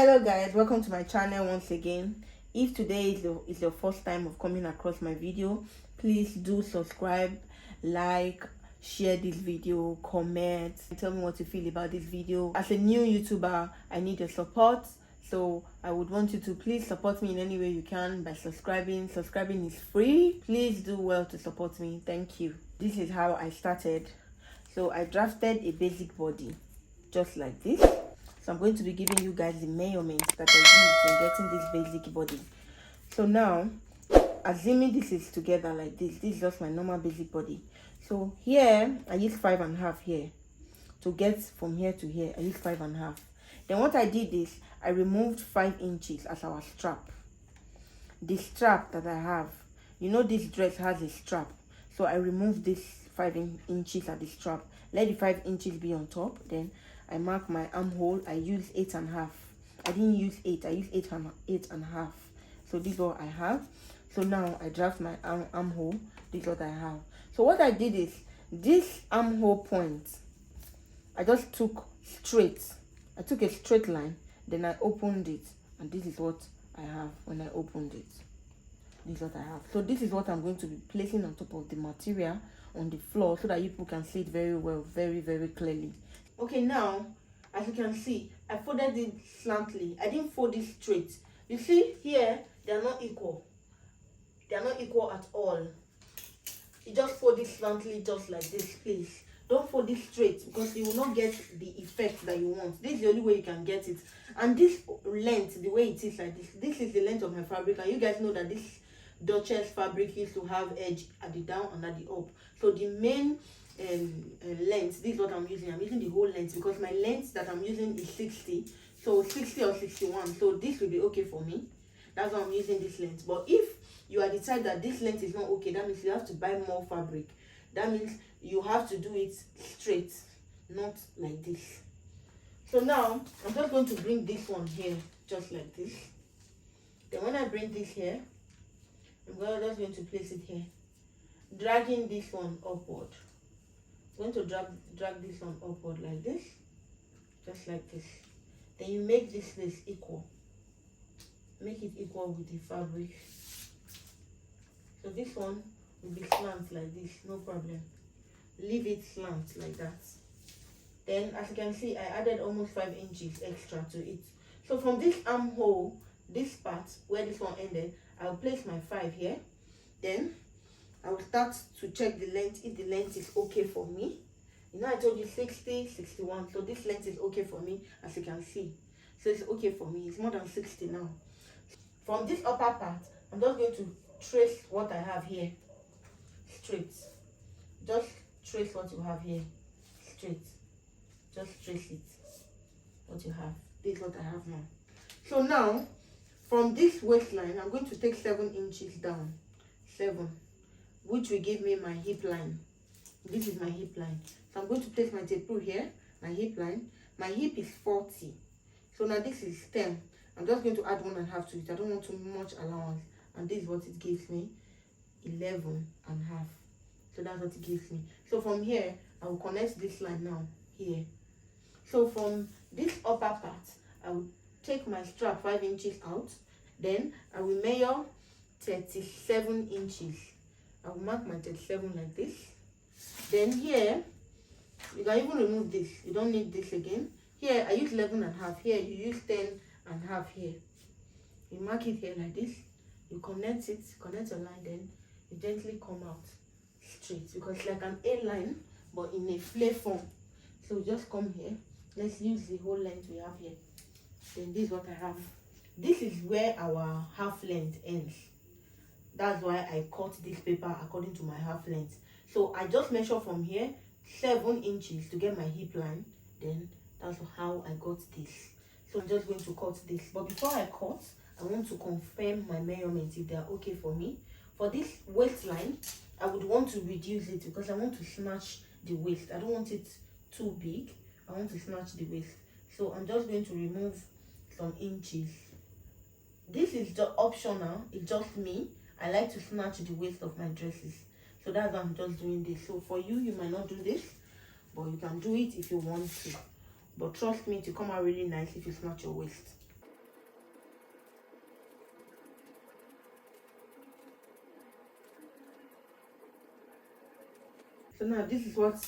Hello guys, welcome to my channel once again. If today is your first time of coming across my video, please do subscribe, like, share this video, comment, and tell me what you feel about this video. As a new YouTuber, I need your support, so I would want you to please support me in any way you can by subscribing. Subscribing is free. Please do well to support me. Thank you. This is how I started. So I drafted a basic body just like this. So I'm going to be giving you guys the measurements that I use in getting this basic body. So now, assuming this is together like this is just my normal basic body. So here, I use 5.5 here. To get from here to here, I use 5.5. Then what I did is, I removed 5 inches as our strap. The strap that I have, you know this dress has a strap. So I removed this 5 inches at the strap. Let the 5 inches be on top. Then I mark my armhole. I use 8.5. I didn't use 8. I used 8.5. So this is what I have. So now I draft my armhole. This is what I have. So what I did is, this armhole point, I just took straight. I took a straight line. Then I opened it. And this is what I have when I opened it. This is what I have. So this is what I'm going to be placing on top of the material on the floor, so that you people can see it very well, very clearly. Okay, now as you can see, I folded it slantly. I didn't fold it straight. You see here, they are not equal. They are not equal at all. You just fold it slantly, just like this. Please don't fold it straight, because you will not get the effect that you want. This is the only way you can get it. And this length, the way it is like this is the length of my fabric. And you guys know that this Duchess fabric used to have edge at the down and at the up. So the main length, this is what I'm using. I'm using the whole length, because my length that I'm using is 60. So 60 or 61. So this will be okay for me. That's why I'm using this length. But if you are the type that this length is not okay, that means you have to buy more fabric. That means you have to do it straight, not like this. So now I'm just going to bring this one here, just like this. Then when I bring this here, I'm just going to place it here, dragging this one upward. I'm going to drag this one upward like this, just like this. Then you make this place equal. Make it equal with the fabric. So this one will be slant like this, no problem. Leave it slant like that. Then as you can see, I added almost 5 inches extra to it. So from this armhole, this part where this one ended, I'll place my 5 here. Then I will start to check the length, if the length is okay for me. You know, I told you 60, 61. So this length is okay for me, as you can see. So it's okay for me. It's more than 60 now. From this upper part, I'm just going to trace what I have here straight. Just trace what you have here straight. Just trace it, what you have. This is what I have now. So now, from this waistline, I'm going to take 7 inches down. 7, which will give me my hip line. This is my hip line. So I'm going to place my tape through here, my hip line. My hip is 40. So now this is 10. I'm just going to add 1.5 to it. I don't want too much allowance. And this is what it gives me, 11.5. So that's what it gives me. So from here, I will connect this line now, here. So from this upper part, I will take my strap 5 inches out. Then I will measure 37 inches. I will mark my 37 like this. Then here, you can even remove this. You don't need this again. Here, I use 11.5. Here, you use 10.5 here. You mark it here like this. You connect it, connect your line, then you gently come out straight. Because it's like an A line, but in a flare form. So just come here. Let's use the whole length we have here. Then this is what I have. This is where our half length ends. That's why I cut this paper according to my half length. So I just measure from here 7 inches to get my hip line. Then that's how I got this. So I'm just going to cut this. But before I cut, I want to confirm my measurements if they are okay for me. For this waistline, I would want to reduce it because I want to snatch the waist. I don't want it too big. I want to snatch the waist. So I'm just going to remove some inches. This is just optional. It's just me. I like to snatch the waist of my dresses. So that's why I'm just doing this. So for you, you might not do this, but you can do it if you want to. But trust me, to come out really nice if you snatch your waist. So now this is what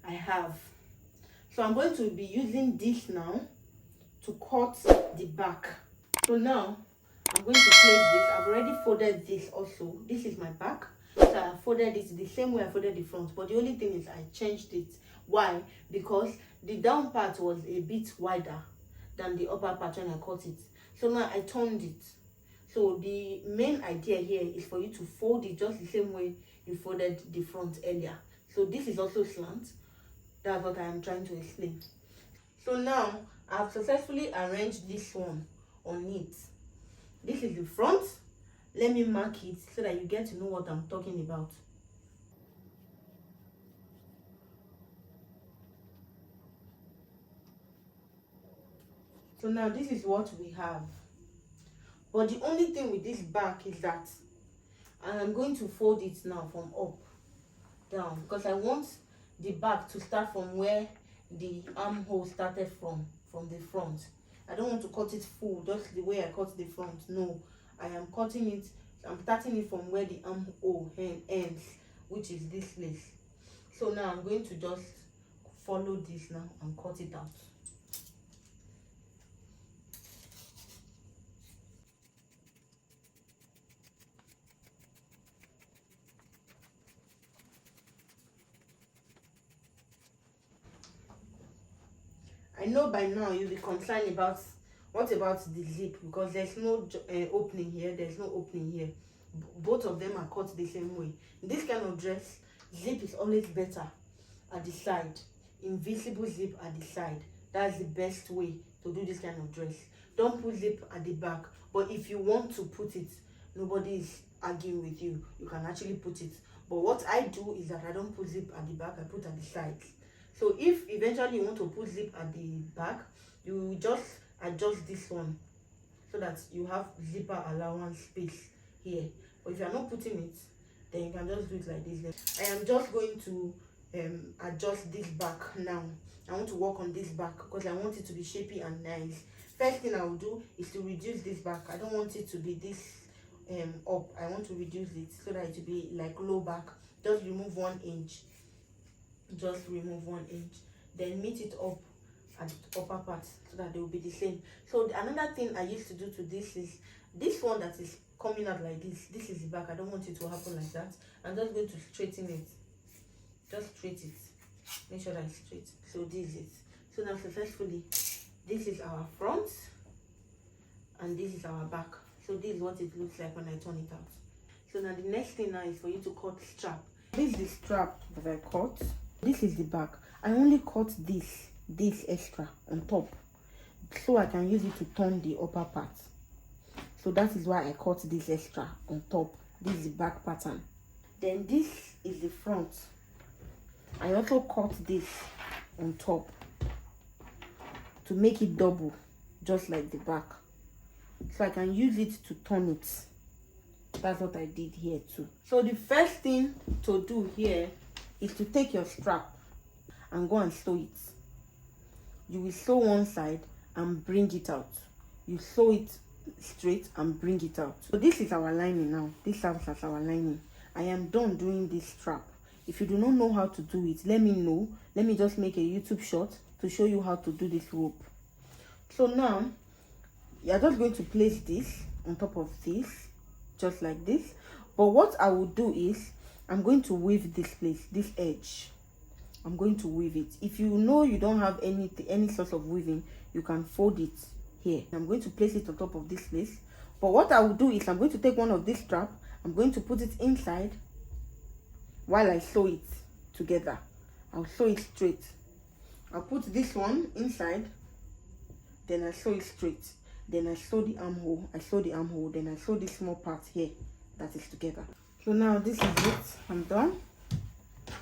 I have. So I'm going to be using this now to cut the back. So now I'm going to place this. I've already folded this also. This is my back. So I folded it the same way I folded the front, but the only thing is I changed it. Why? Because the down part was a bit wider than the upper part when I cut it. So now I turned it. So the main idea here is for you to fold it just the same way you folded the front earlier. So this is also slant. That's what I am trying to explain. So now I've successfully arranged this one on it. This is the front. Let me mark it so that you get to know what I'm talking about. So now this is what we have. But the only thing with this back is that I'm going to fold it now from up down, because I want the back to start from where the armhole started from the front. I don't want to cut it full just the way I cut the front. No, I am cutting it. I'm starting it from where the armhole ends, which is this place. So now I'm going to just follow this now and cut it out. I know by now you'll be concerned about what about the zip, because there's no opening here, there's no opening here. Both of them are cut the same way. In this kind of dress, zip is always better at the side. Invisible zip at the side. That's the best way to do this kind of dress. Don't put zip at the back, but if you want to put it, nobody is arguing with you. You can actually put it. But what I do is that I don't put zip at the back, I put at the sides. So if eventually you want to put zip at the back, you just adjust this one so that you have zipper allowance space here. But if you are not putting it, then you can just do it like this. I am just going to adjust this back now. I want to work on this back because I want it to be shapy and nice. First thing I will do is to reduce this back. I don't want it to be this up. I want to reduce it so that it will be like low back. Just remove 1 inch. Just remove 1 inch, then meet it up at the upper part so that they will be the same. So another thing I used to do to this is this one that is coming out like this. This is the back. I don't want it to happen like that. I'm just going to straighten it. Just straight it. Make sure that it's straight. So this is it. So now successfully, this is our front and this is our back. So this is what it looks like when I turn it out. So now the next thing now is for you to cut strap. This is the strap that I cut. This is the back. I only cut this extra on top so I can use it to turn the upper part. So that is why I cut this extra on top. This is the back pattern. Then this is the front. I also cut this on top to make it double, just like the back, so I can use it to turn it. That's what I did here too. So the first thing to do here is to take your strap and go and sew it. You will sew one side and bring it out. You sew it straight and bring it out. So this is our lining now. This serves as our lining. I am done doing this strap. If you do not know how to do it, let me know. Let me just make a YouTube short to show you how to do this rope. So now you are just going to place this on top of this, just like this. But what I will do is I'm going to weave this place, this edge. I'm going to weave it. If you know you don't have any sort of weaving, you can fold it here. I'm going to place it on top of this place. But what I will do is I'm going to take one of this strap. I'm going to put it inside while I sew it together. I'll sew it straight. I'll put this one inside, then I sew it straight. Then I sew the armhole. Then I sew this small part here that is together. So now this is it. I'm done.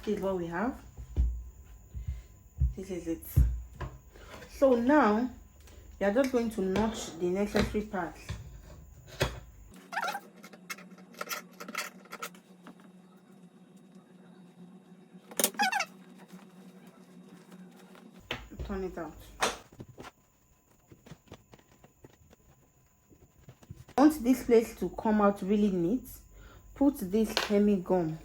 This is what we have. This is it. So now you are just going to notch the necessary parts. Turn it out. I want this place to come out really neat. Put this hemi gum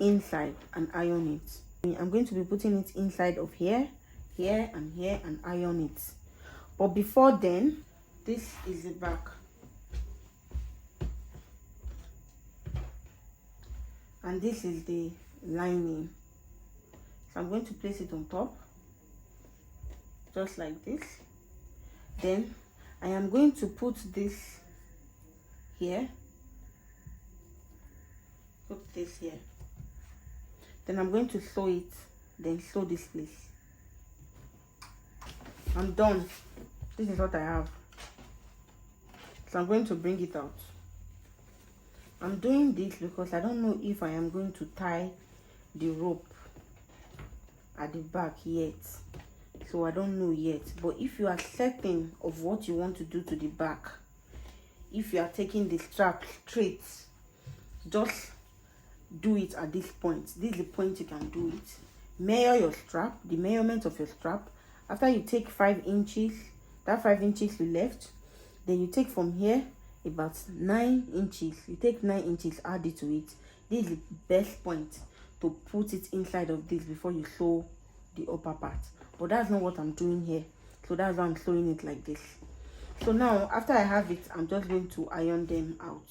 inside and iron it. I'm going to be putting it inside of here, and iron it. But before then, this is the back. And this is the lining. So I'm going to place it on top, just like this. Then I am going to put this here, put this here. Then I'm going to sew it, then sew this place. I'm done. This is what I have. So I'm going to bring it out. I'm doing this because I don't know if I am going to tie the rope at the back yet. So I don't know yet. But if you are certain of what you want to do to the back, if you are taking the strap straight, just do it at this point. This is the point you can do it. Measure your strap, the measurement of your strap. After you take 5 inches, that 5 inches you left, then you take from here about 9 inches. You take 9 inches, add it to it. This is the best point to put it inside of this before you sew the upper part. But that's not what I'm doing here, so that's why I'm sewing it like this. So now after I have it, I'm just going to iron them out.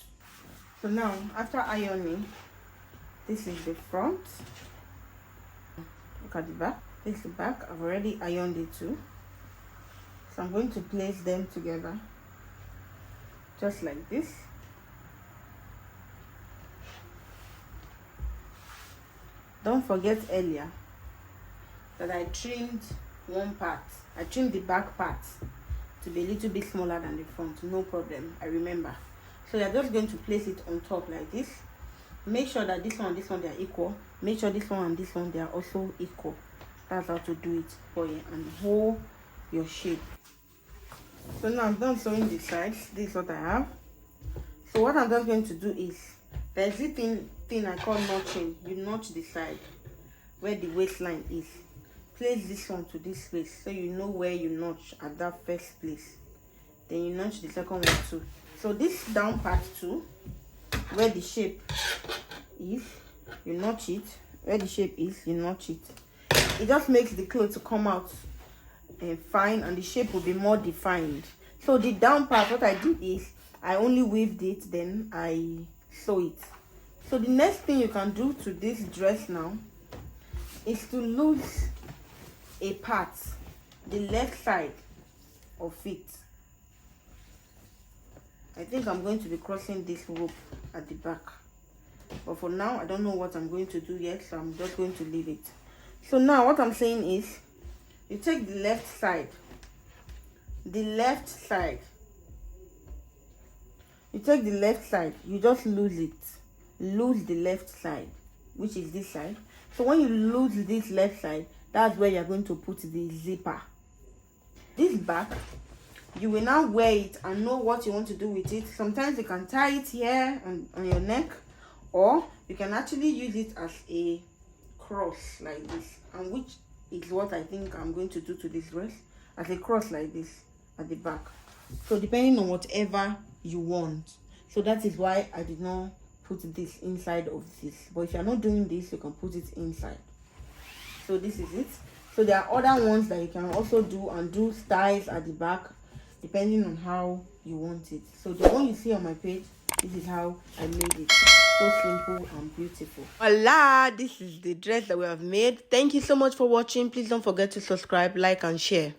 So now after ironing, this is the front. Look at the back. This is the back. I've already ironed it too. So I'm going to place them together just like this. Don't forget earlier that I trimmed one part. I trimmed the back part to be a little bit smaller than the front. No problem, I remember. So you're just going to place it on top like this. Make sure that this one and this one, they are equal. Make sure this one and this one, they are also equal. That's how to do it for you, and hold your shape. So now I'm done sewing the sides. This is what I have. So what I'm just going to do is, there's this thing I call notching. You notch the side where the waistline is. Place this one to this place so you know where you notch at that first place. Then you notch the second one too. So this down part too, where the shape is, you notch it. Where the shape is, you notch it. It just makes the clothes to come out fine, and the shape will be more defined. So the down part, what I did is I only weaved it, then I sew it. So the next thing you can do to this dress now is to lose a part, the left side of it. I think I'm going to be crossing this rope at the back, but for now I don't know what I'm going to do yet, so I'm just going to leave it. So now what I'm saying is, you take the left side, you take the left side, you just lose it, lose the left side, which is this side. So when you lose this left side, that's where you're going to put the zipper. This back, you will now wear it and know what you want to do with it. Sometimes you can tie it here on your neck, or you can actually use it as a cross like this, and which is what I think I'm going to do to this dress, as a cross like this at the back. So depending on whatever you want. So that is why I did not put this inside of this, but if you're not doing this, you can put it inside. So this is it. So there are other ones that you can also do, and do styles at the back depending on how you want it. So the one you see on my page, this is how I made it. So simple and beautiful. Voila, this is the dress that we have made. Thank you so much for watching. Please don't forget to subscribe, like and share.